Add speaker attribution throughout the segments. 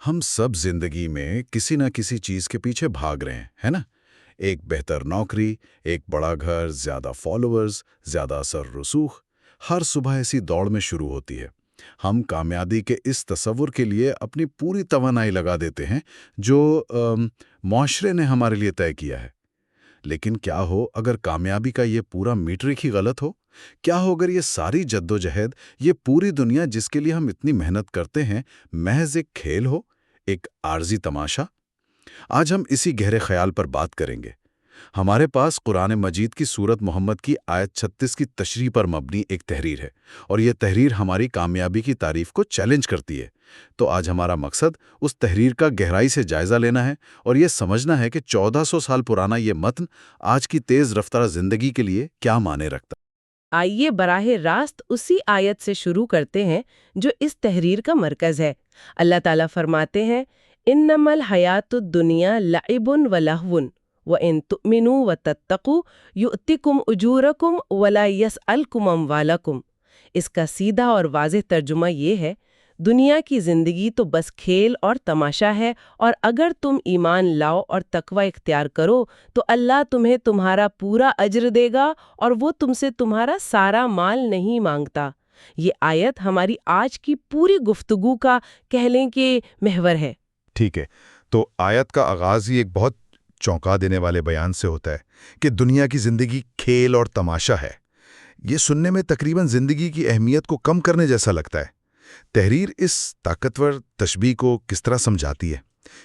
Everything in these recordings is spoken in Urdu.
Speaker 1: ہم سب زندگی میں کسی نہ کسی چیز کے پیچھے بھاگ رہے ہیں، ہے نا؟ ایک بہتر نوکری، ایک بڑا گھر، زیادہ فالوورز، زیادہ اثر رسوخ۔ ہر صبح ایسی دوڑ میں شروع ہوتی ہے۔ ہم کامیابی کے اس تصور کے لیے اپنی پوری توانائی لگا دیتے ہیں جو معاشرے نے ہمارے لیے طے کیا ہے۔ لیکن کیا ہو اگر کامیابی کا یہ پورا میٹرک ہی غلط ہو؟ کیا ہو اگر یہ ساری جدوجہد، یہ پوری دنیا جس کے لیے ہم اتنی محنت کرتے ہیں، محض ایک کھیل ہو، ایک عارضی تماشا؟ آج ہم اسی گہرے خیال پر بات کریں گے۔ ہمارے پاس قرآن مجید کی سورت محمد کی آیت 36 کی تشریح پر مبنی ایک تحریر ہے، اور یہ تحریر ہماری کامیابی کی تعریف کو چیلنج کرتی ہے۔ تو آج ہمارا مقصد اس تحریر کا گہرائی سے جائزہ لینا ہے اور یہ سمجھنا ہے کہ 1400 سال پرانا یہ متن آج کی تیز رفتار زندگی کے لیے کیا معنی رکھتا ہے۔
Speaker 2: آئیے براہ راست اسی آیت سے شروع کرتے ہیں جو اس تحریر کا مرکز ہے۔ اللہ تعالیٰ فرماتے ہیں، انما الحیات الدنیا لعب ولہو وان تؤمنوا وتتقوا یؤتکم اجورکم ولا یسألکم اموالکم۔ اس کا سیدھا اور واضح ترجمہ یہ ہے، دنیا کی زندگی تو بس کھیل اور تماشا ہے، اور اگر تم ایمان لاؤ اور تقوی اختیار کرو تو اللہ تمہیں تمہارا پورا اجر دے گا، اور وہ تم سے تمہارا سارا مال نہیں مانگتا۔ یہ آیت ہماری آج کی پوری گفتگو کا کہہ لیں کہ محور ہے۔
Speaker 3: ٹھیک ہے، تو آیت کا آغاز ہی ایک بہت چونکا دینے والے بیان سے ہوتا ہے کہ دنیا کی زندگی کھیل اور تماشا ہے۔ یہ سننے میں تقریباً زندگی کی اہمیت کو کم کرنے جیسا لگتا ہے۔ تحریر اس طاقتور تشبیہ کو کس طرح سمجھاتی ہے؟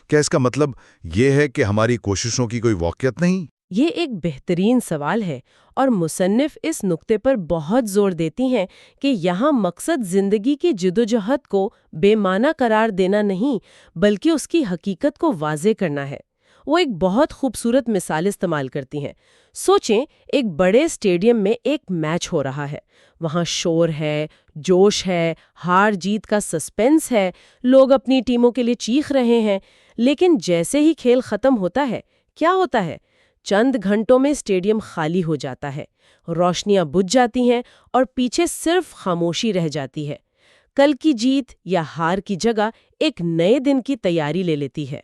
Speaker 3: کیا اس کا مطلب یہ ہے کہ ہماری کوششوں کی کوئی موقعیت نہیں؟
Speaker 2: یہ ایک بہترین سوال ہے، اور مصنف اس نقطے پر بہت زور دیتی ہیں کہ یہاں مقصد زندگی کی جدوجہد کو بے معنی قرار دینا نہیں، بلکہ اس کی حقیقت کو واضح کرنا ہے۔ وہ ایک بہت خوبصورت مثال استعمال کرتی ہیں۔ سوچیں، ایک بڑے اسٹیڈیم میں ایک میچ ہو رہا ہے، وہاں شور ہے، جوش ہے، ہار جیت کا سسپنس ہے، لوگ اپنی ٹیموں کے لیے چیخ رہے ہیں، لیکن جیسے ہی کھیل ختم ہوتا ہے، کیا ہوتا ہے؟ چند گھنٹوں میں اسٹیڈیم خالی ہو جاتا ہے، روشنیاں بجھ جاتی ہیں اور پیچھے صرف خاموشی رہ جاتی ہے۔ کل کی جیت یا ہار کی جگہ ایک نئے دن کی تیاری لے لیتی ہے۔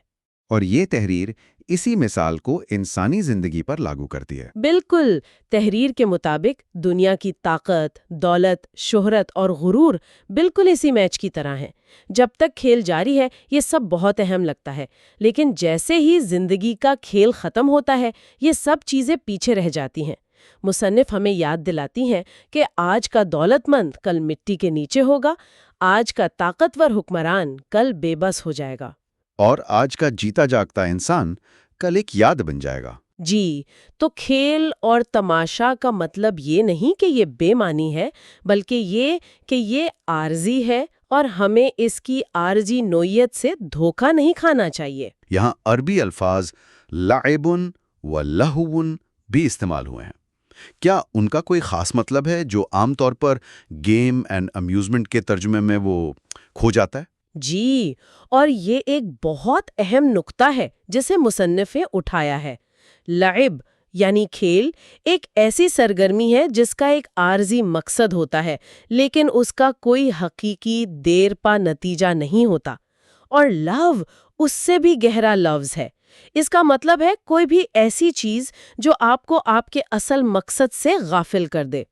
Speaker 4: اور یہ تحریر اسی مثال کو انسانی زندگی پر لاگو کرتی ہے۔
Speaker 2: بالکل، تحریر کے مطابق دنیا کی طاقت، دولت، شہرت اور غرور بالکل اسی میچ کی طرح ہیں۔ جب تک کھیل جاری ہے یہ سب بہت اہم لگتا ہے، لیکن جیسے ہی زندگی کا کھیل ختم ہوتا ہے یہ سب چیزیں پیچھے رہ جاتی ہیں۔ مصنف ہمیں یاد دلاتی ہیں کہ آج کا دولت مند کل مٹی کے نیچے ہوگا، آج کا طاقتور حکمران کل بے بس ہو جائے گا،
Speaker 4: اور آج کا جیتا جاگتا انسان کل ایک یاد بن جائے گا۔
Speaker 2: جی، تو کھیل اور تماشا کا مطلب یہ نہیں کہ یہ بے معنی ہے، بلکہ یہ کہ یہ عارضی ہے اور ہمیں اس کی عارضی نوعیت سے دھوکہ نہیں کھانا چاہیے۔
Speaker 4: یہاں عربی الفاظ لعبن و لہون بھی استعمال ہوئے ہیں۔ کیا ان کا کوئی خاص مطلب ہے جو عام طور پر گیم اینڈ امیوزمنٹ کے ترجمے میں وہ کھو جاتا ہے؟
Speaker 2: جی، اور یہ ایک بہت اہم نقطہ ہے جسے مصنف نے اٹھایا ہے۔ لعب یعنی کھیل ایک ایسی سرگرمی ہے جس کا ایک عارضی مقصد ہوتا ہے، لیکن اس کا کوئی حقیقی دیر پا نتیجہ نہیں ہوتا۔ اور لہو اس سے بھی گہرا لفظ ہے۔ اس کا مطلب ہے کوئی بھی ایسی چیز جو آپ کو آپ کے اصل مقصد سے غافل کر دے،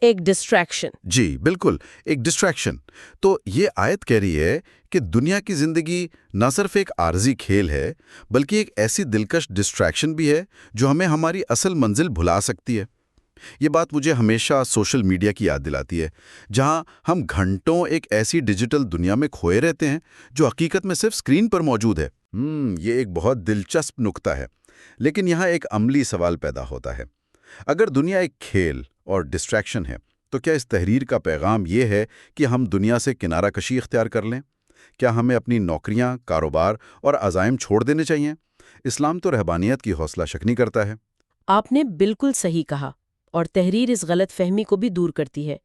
Speaker 2: ایک ڈسٹریکشن۔
Speaker 1: جی بالکل، ایک ڈسٹریکشن۔ تو یہ آیت کہہ رہی ہے کہ دنیا کی زندگی نہ صرف ایک عارضی کھیل ہے، بلکہ ایک ایسی دلکش ڈسٹریکشن بھی ہے جو ہمیں ہماری اصل منزل بھلا سکتی ہے۔ یہ بات مجھے ہمیشہ سوشل میڈیا کی یاد دلاتی ہے، جہاں ہم گھنٹوں ایک ایسی ڈیجیٹل دنیا میں کھوئے رہتے ہیں جو حقیقت میں صرف اسکرین پر موجود ہے۔ یہ ایک بہت دلچسپ نکتہ ہے، لیکن یہاں ایک عملی سوال پیدا ہوتا ہے۔ اگر دنیا ایک کھیل اور ڈسٹریکشن ہے، تو کیا اس تحریر کا پیغام یہ ہے کہ ہم دنیا سے کنارہ کشی اختیار کر لیں؟ کیا ہمیں اپنی نوکریاں، کاروبار اور عزائم چھوڑ دینے چاہیے؟ اسلام تو رہبانیت کی حوصلہ شکنی کرتا ہے۔
Speaker 2: آپ نے بالکل صحیح کہا، اور تحریر اس غلط فہمی کو بھی دور کرتی ہے۔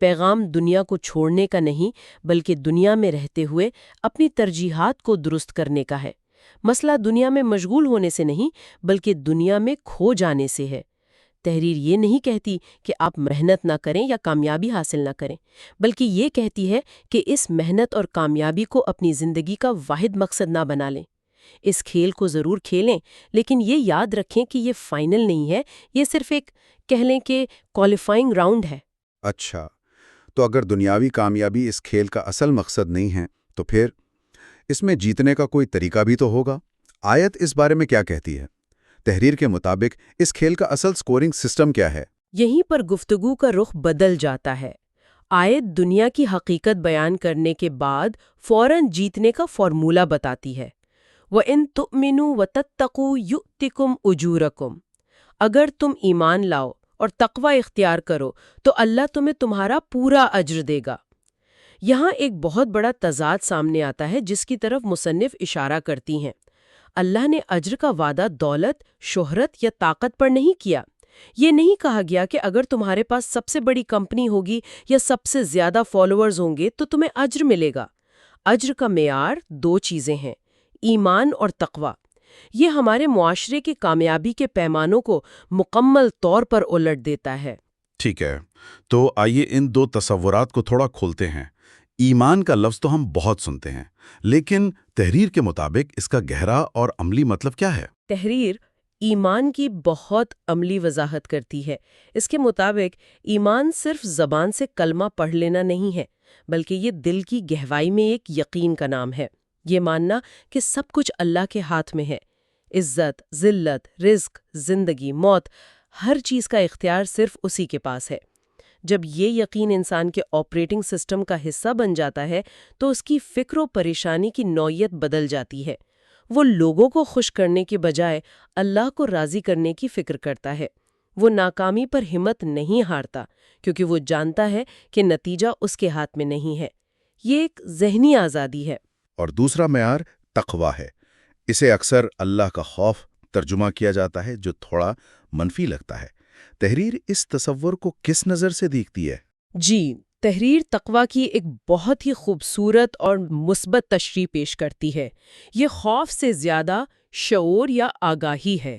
Speaker 2: پیغام دنیا کو چھوڑنے کا نہیں، بلکہ دنیا میں رہتے ہوئے اپنی ترجیحات کو درست کرنے کا ہے۔ مسئلہ دنیا میں مشغول ہونے سے نہیں، بلکہ دنیا میں کھو جانے سے ہے۔ تحریر یہ نہیں کہتی کہ آپ محنت نہ کریں یا کامیابی حاصل نہ کریں، بلکہ یہ کہتی ہے کہ اس محنت اور کامیابی کو اپنی زندگی کا واحد مقصد نہ بنا لیں۔ اس کھیل کو ضرور کھیلیں، لیکن یہ یاد رکھیں کہ یہ فائنل نہیں ہے، یہ صرف ایک کہہ لیں کہ کوالیفائنگ راؤنڈ ہے۔
Speaker 4: اچھا، تو اگر دنیاوی کامیابی اس کھیل کا اصل مقصد نہیں ہے تو پھر اس میں جیتنے کا کوئی طریقہ بھی تو ہوگا؟ آیت اس بارے میں کیا کہتی ہے؟ تحریر کے مطابق اس کھیل کا اصل سکورنگ سسٹم کیا ہے؟
Speaker 2: یہیں پر گفتگو کا رخ بدل جاتا ہے۔ آیت دنیا کی حقیقت بیان کرنے کے بعد فوراً جیتنے کا فارمولہ بتاتی ہے۔ وَإِن تُؤْمِنُوا وَتَتَّقُوا يُؤْتِكُمْ أُجُورَكُمْ، اگر تم ایمان لاؤ اور تقوی اختیار کرو تو اللہ تمہیں تمہارا پورا اجر دے گا۔ یہاں ایک بہت بڑا تضاد سامنے آتا ہے جس کی طرف مصنف اشارہ کرتی ہیں۔ اللہ نے اجر کا وعدہ دولت، شہرت یا طاقت پر نہیں کیا۔ یہ نہیں کہا گیا کہ اگر تمہارے پاس سب سے بڑی کمپنی ہوگی یا سب سے زیادہ فالوورز ہوں گے تو تمہیں اجر ملے گا۔ اجر کا معیار دو چیزیں ہیں، ایمان اور تقوی۔ یہ ہمارے معاشرے کی کامیابی کے پیمانوں کو مکمل طور پر الٹ دیتا ہے۔
Speaker 4: ٹھیک ہے، تو آئیے ان دو تصورات کو تھوڑا کھولتے ہیں۔ ایمان کا لفظ تو ہم بہت سنتے ہیں، لیکن تحریر کے مطابق اس کا گہرا اور عملی مطلب کیا ہے؟
Speaker 2: تحریر ایمان کی بہت عملی وضاحت کرتی ہے۔ اس کے مطابق ایمان صرف زبان سے کلمہ پڑھ لینا نہیں ہے، بلکہ یہ دل کی گہرائی میں ایک یقین کا نام ہے۔ یہ ماننا کہ سب کچھ اللہ کے ہاتھ میں ہے، عزت، ذلت، رزق، زندگی، موت، ہر چیز کا اختیار صرف اسی کے پاس ہے۔ جب یہ یقین انسان کے آپریٹنگ سسٹم کا حصہ بن جاتا ہے تو اس کی فکر و پریشانی کی نوعیت بدل جاتی ہے۔ وہ لوگوں کو خوش کرنے کے بجائے اللہ کو راضی کرنے کی فکر کرتا ہے۔ وہ ناکامی پر ہمت نہیں ہارتا کیونکہ وہ جانتا ہے کہ نتیجہ اس کے ہاتھ میں نہیں ہے۔ یہ ایک ذہنی آزادی ہے۔
Speaker 3: اور دوسرا معیار تقوی ہے۔ اسے اکثر اللہ کا خوف ترجمہ کیا جاتا ہے، جو تھوڑا منفی لگتا ہے۔ تحریر اس تصور کو کس نظر سے دیکھتی ہے؟
Speaker 2: جی، تحریر تقوی کی ایک بہت ہی خوبصورت اور مثبت تشریح پیش کرتی ہے۔ یہ خوف سے زیادہ شعور یا آگاہی ہے۔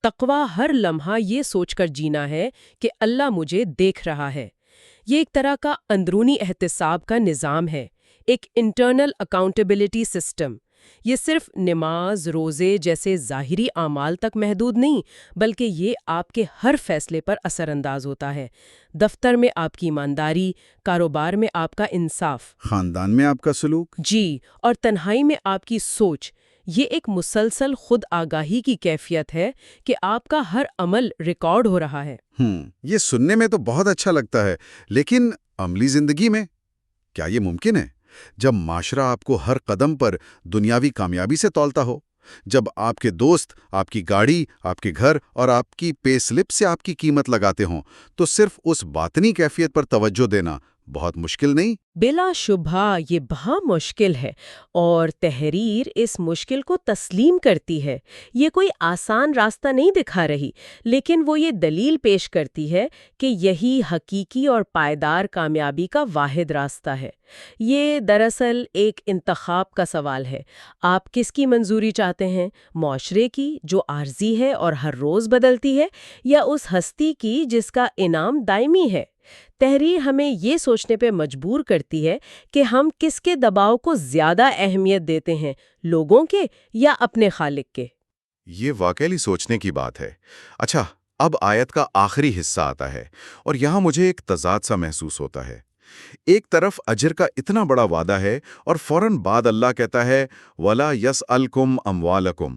Speaker 2: تقوی ہر لمحہ یہ سوچ کر جینا ہے کہ اللہ مجھے دیکھ رہا ہے۔ یہ ایک طرح کا اندرونی احتساب کا نظام ہے، ایک انٹرنل اکاؤنٹیبلٹی سسٹم۔ یہ صرف نماز، روزے جیسے ظاہری اعمال تک محدود نہیں، بلکہ یہ آپ کے ہر فیصلے پر اثر انداز ہوتا ہے۔ دفتر میں آپ کی ایمانداری، کاروبار میں آپ کا انصاف،
Speaker 4: خاندان میں آپ کا سلوک؟
Speaker 2: جی، اور تنہائی میں آپ کی سوچ۔ یہ ایک مسلسل خود آگاہی کی کیفیت ہے کہ آپ کا ہر عمل ریکارڈ ہو رہا ہے۔
Speaker 4: یہ سننے میں تو بہت اچھا لگتا ہے، لیکن عملی زندگی میں کیا یہ ممکن ہے؟ جب معاشرہ آپ کو ہر قدم پر دنیاوی کامیابی سے تولتا ہو، جب آپ کے دوست آپ کی گاڑی، آپ کے گھر اور آپ کی پے سلپ سے آپ کی قیمت لگاتے ہوں، تو صرف اس باطنی کیفیت پر توجہ دینا بہت مشکل نہیں؟
Speaker 2: بلا شبہ یہ بہت مشکل ہے، اور تحریر اس مشکل کو تسلیم کرتی ہے۔ یہ کوئی آسان راستہ نہیں دکھا رہی، لیکن وہ یہ دلیل پیش کرتی ہے کہ یہی حقیقی اور پائیدار کامیابی کا واحد راستہ ہے۔ یہ دراصل ایک انتخاب کا سوال ہے۔ آپ کس کی منظوری چاہتے ہیں؟ معاشرے کی جو عارضی ہے اور ہر روز بدلتی ہے، یا اس ہستی کی جس کا انعام دائمی ہے؟ تحریر ہمیں یہ سوچنے پہ مجبور کرتی ہے کہ ہم کس کے دباؤ کو زیادہ اہمیت دیتے ہیں، لوگوں کے یا اپنے خالق کے۔
Speaker 3: یہ واقعی سوچنے کی بات ہے۔ اچھا، اب آیت کا آخری حصہ آتا ہے، اور یہاں مجھے ایک تضاد سا محسوس ہوتا ہے۔ ایک طرف اجر کا اتنا بڑا وعدہ ہے، اور فوراً بعد اللہ کہتا ہے وَلَا يَسْأَلْكُمْ أَمْوَالَكُمْ،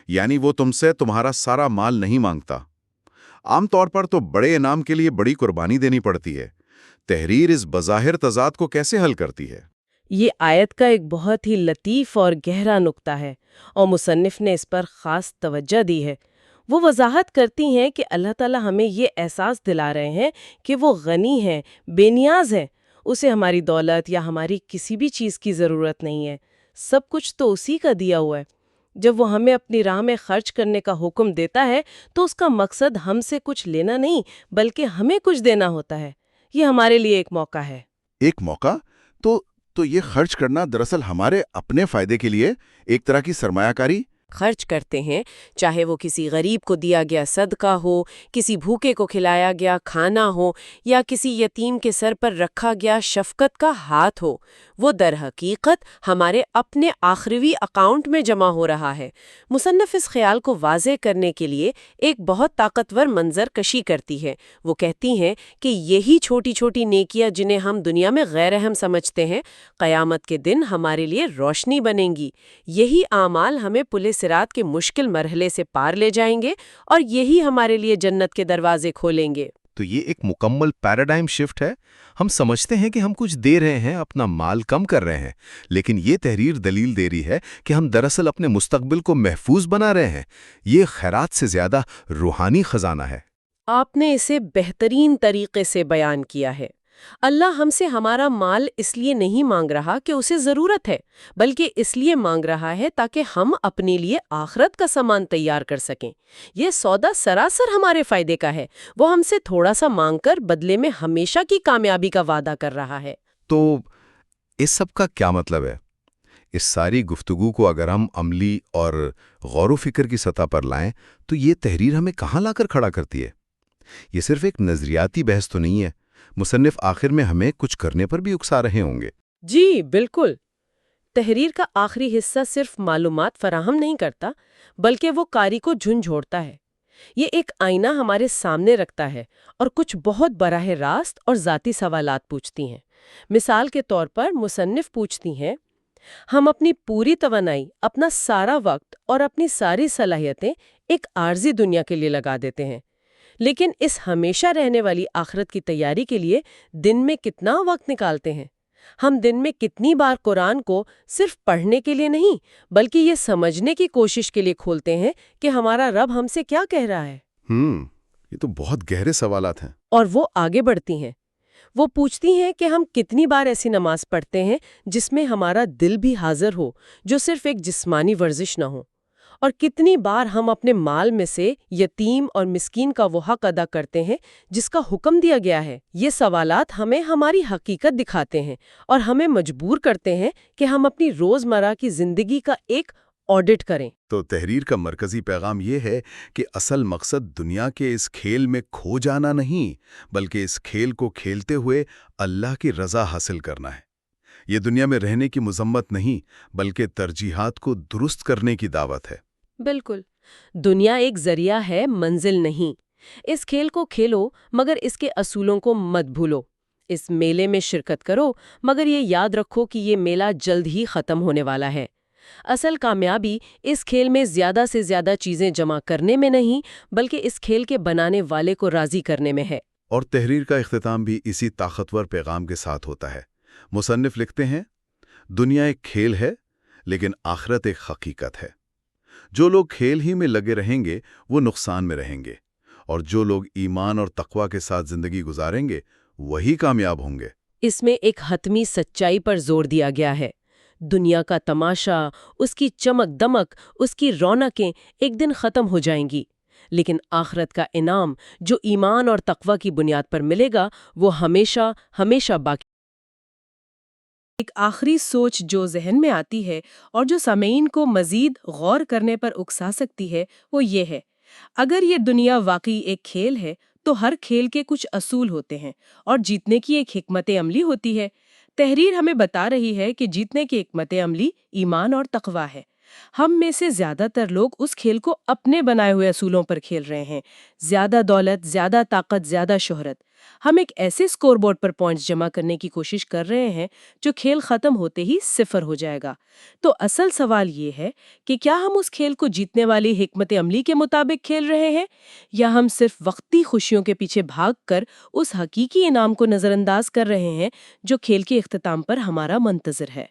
Speaker 3: یعنی وہ تم سے تمہارا سارا مال نہیں مانگتا۔ عام طور پر تو بڑے انعام کے لیے بڑی قربانی دینی پڑتی ہے۔ تحریر اس بظاہر تضاد کو کیسے حل کرتی ہے؟
Speaker 2: یہ آیت کا ایک بہت ہی لطیف اور گہرا نقطہ ہے، اور مصنف نے اس پر خاص توجہ دی ہے۔ وہ وضاحت کرتی ہیں کہ اللہ تعالیٰ ہمیں یہ احساس دلا رہے ہیں کہ وہ غنی ہیں، بے نیاز ہیں، اسے ہماری دولت یا ہماری کسی بھی چیز کی ضرورت نہیں ہے، سب کچھ تو اسی کا دیا ہوا ہے۔ جب وہ ہمیں اپنی راہ میں خرچ کرنے کا حکم دیتا ہے تو اس کا مقصد ہم سے کچھ لینا نہیں بلکہ ہمیں کچھ دینا ہوتا ہے۔ یہ ہمارے لیے ایک موقع ہے۔
Speaker 3: ایک موقع؟ تو یہ خرچ کرنا دراصل ہمارے اپنے فائدے کے لیے ایک طرح کی سرمایہ کاری
Speaker 2: خرچ کرتے ہیں، چاہے وہ کسی غریب کو دیا گیا صدقہ ہو، کسی بھوکے کو کھلایا گیا کھانا ہو، یا کسی یتیم کے سر پر رکھا گیا شفقت کا ہاتھ ہو، وہ در حقیقت ہمارے اپنے آخروی اکاؤنٹ میں جمع ہو رہا ہے۔ مصنف اس خیال کو واضح کرنے کے لیے ایک بہت طاقتور منظر کشی کرتی ہے۔ وہ کہتی ہیں کہ یہی چھوٹی چھوٹی نیکیاں جنہیں ہم دنیا میں غیر اہم سمجھتے ہیں، قیامت کے دن ہمارے لیے روشنی بنیں گی۔ یہی اعمال ہمیں پل صراط کے مشکل مرحلے سے پار لے جائیں گے اور یہی ہمارے لیے جنت کے دروازے کھولیں گے۔
Speaker 5: تو یہ ایک مکمل پیراڈائم شفٹ ہے۔ ہم سمجھتے ہیں کہ ہم کچھ دے رہے ہیں، اپنا مال کم کر رہے ہیں، لیکن یہ تحریر دلیل دے رہی ہے کہ ہم دراصل اپنے مستقبل کو محفوظ بنا رہے ہیں۔ یہ خیرات سے زیادہ روحانی خزانہ ہے۔
Speaker 2: آپ نے اسے بہترین طریقے سے بیان کیا ہے۔ اللہ ہم سے ہمارا مال اس لیے نہیں مانگ رہا کہ اسے ضرورت ہے، بلکہ اس لیے مانگ رہا ہے تاکہ ہم اپنے لیے آخرت کا سامان تیار کر سکیں۔ یہ سودا سراسر ہمارے فائدے کا ہے۔ وہ ہم سے تھوڑا سا مانگ کر بدلے میں ہمیشہ کی کامیابی کا وعدہ کر رہا ہے۔
Speaker 3: تو اس سب کا کیا مطلب ہے؟ اس ساری گفتگو کو اگر ہم عملی اور غور و فکر کی سطح پر لائیں تو یہ تحریر ہمیں کہاں لا کر کھڑا کرتی ہے؟ یہ صرف ایک نظریاتی بحث تو نہیں ہے۔ مصنف آخر میں ہمیں کچھ کرنے پر بھی اکسا رہے ہوں گے۔
Speaker 2: جی بالکل۔ تحریر کا آخری حصہ صرف معلومات فراہم نہیں کرتا، بلکہ وہ قاری کو جھنجھوڑتا ہے۔ یہ ایک آئینہ ہمارے سامنے رکھتا ہے اور کچھ بہت براہ راست اور ذاتی سوالات پوچھتی ہیں۔ مثال کے طور پر مصنف پوچھتی ہیں، ہم اپنی پوری توانائی، اپنا سارا وقت اور اپنی ساری صلاحیتیں ایک عارضی دنیا کے لیے لگا دیتے ہیں، لیکن اس ہمیشہ رہنے والی آخرت کی تیاری کے لیے دن میں کتنا وقت نکالتے ہیں؟ ہم دن میں کتنی بار قرآن کو صرف پڑھنے کے لیے نہیں، بلکہ یہ سمجھنے کی کوشش کے لیے کھولتے ہیں کہ ہمارا رب ہم سے کیا کہہ رہا ہے؟
Speaker 3: یہ تو بہت گہرے سوالات ہیں۔
Speaker 2: اور وہ آگے بڑھتی ہیں۔ وہ پوچھتی ہیں کہ ہم کتنی بار ایسی نماز پڑھتے ہیں جس میں ہمارا دل بھی حاضر ہو، جو صرف ایک جسمانی ورزش نہ ہو، اور کتنی بار ہم اپنے مال میں سے یتیم اور مسکین کا وہ حق ادا کرتے ہیں جس کا حکم دیا گیا ہے۔ یہ سوالات ہمیں ہماری حقیقت دکھاتے ہیں اور ہمیں مجبور کرتے ہیں کہ ہم اپنی روزمرہ کی زندگی کا ایک آڈٹ کریں۔
Speaker 3: تو تحریر کا مرکزی پیغام یہ ہے کہ اصل مقصد دنیا کے اس کھیل میں کھو جانا نہیں، بلکہ اس کھیل کو کھیلتے ہوئے اللہ کی رضا حاصل کرنا ہے۔ یہ دنیا میں رہنے کی مذمت نہیں، بلکہ ترجیحات کو درست کرنے کی دعوت ہے۔
Speaker 2: بالکل۔ دنیا ایک ذریعہ ہے، منزل نہیں۔ اس کھیل کو کھیلو مگر اس کے اصولوں کو مت بھولو۔ اس میلے میں شرکت کرو مگر یہ یاد رکھو کہ یہ میلہ جلد ہی ختم ہونے والا ہے۔ اصل کامیابی اس کھیل میں زیادہ سے زیادہ چیزیں جمع کرنے میں نہیں، بلکہ اس کھیل کے بنانے والے کو راضی کرنے میں ہے۔
Speaker 3: اور تحریر کا اختتام بھی اسی طاقتور پیغام کے ساتھ ہوتا ہے۔ مصنف لکھتے ہیں، دنیا ایک کھیل ہے، لیکن آخرت ایک حقیقت ہے۔ جو لوگ کھیل ہی میں لگے رہیں گے وہ نقصان میں رہیں گے، اور جو لوگ ایمان اور تقوی کے ساتھ زندگی گزاریں گے وہی کامیاب ہوں گے۔
Speaker 2: اس میں ایک حتمی سچائی پر زور دیا گیا ہے۔ دنیا کا تماشا، اس کی چمک دمک، اس کی رونقیں ایک دن ختم ہو جائیں گی، لیکن آخرت کا انعام جو ایمان اور تقوی کی بنیاد پر ملے گا وہ ہمیشہ ہمیشہ باقی۔ ایک آخری سوچ جو ذہن میں آتی ہے اور جو سامعین کو مزید غور کرنے پر اکسا سکتی ہے وہ یہ ہے، اگر یہ دنیا واقعی ایک کھیل ہے تو ہر کھیل کے کچھ اصول ہوتے ہیں اور جیتنے کی ایک حکمت عملی ہوتی ہے۔ تحریر ہمیں بتا رہی ہے کہ جیتنے کی حکمت عملی ایمان اور تقوی ہے۔ ہم میں سے زیادہ تر لوگ اس کھیل کو اپنے بنائے ہوئے اصولوں پر کھیل رہے ہیں، زیادہ دولت، زیادہ طاقت، زیادہ شہرت۔ ہم ایک ایسے سکور بورڈ پر پوائنٹس جمع کرنے کی کوشش کر رہے ہیں جو کھیل ختم ہوتے ہی صفر ہو جائے گا۔ تو اصل سوال یہ ہے کہ کیا ہم اس کھیل کو جیتنے والی حکمت عملی کے مطابق کھیل رہے ہیں، یا ہم صرف وقتی خوشیوں کے پیچھے بھاگ کر اس حقیقی انعام کو نظر انداز کر رہے ہیں جو کھیل کے اختتام پر ہمارا منتظر ہے۔